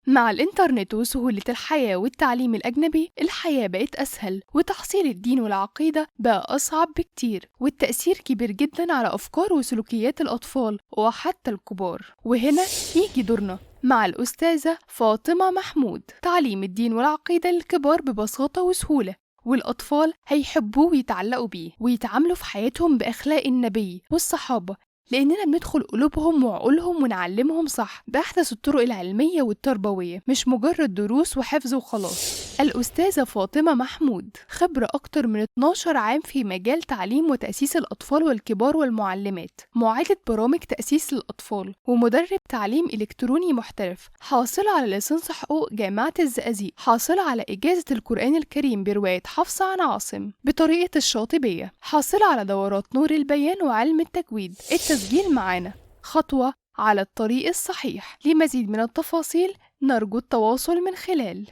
مع الإنترنت وسهولة الحياة والتعليم الأجنبي، الحياة بقت أسهل وتحصيل الدين والعقيدة بقى أصعب بكتير، والتأثير كبير جدا على أفكار وسلوكيات الأطفال وحتى الكبار. وهنا يجي دورنا مع الأستاذة فاطمة محمود، تعليم الدين والعقيدة للكبار ببساطة وسهولة، والأطفال هيحبوه ويتعلقوا بيه ويتعاملوا في حياتهم بأخلاق النبي والصحابة، لأننا بندخل قلوبهم وعقولهم ونعلمهم صح بأحدث الطرق العلمية والتربوية، مش مجرد دروس وحفظ وخلاص. الأستاذة فاطمة محمود خبرة أكتر من 12 عام في مجال تعليم وتأسيس الأطفال والكبار والمعلمات، معيدة برامج تأسيس الأطفال، ومدرب تعليم إلكتروني محترف، حاصلة على ليسانس حقوق جامعة الزقازيق، حاصلة على إجازة القرآن الكريم برواية حفص عن عاصم بطريقة الشاطبية، حاصلة على دورات نور البيان وعلم التجويد. التسجيل معانا خطوة على الطريق الصحيح. لمزيد من التفاصيل نرجو التواصل من خلال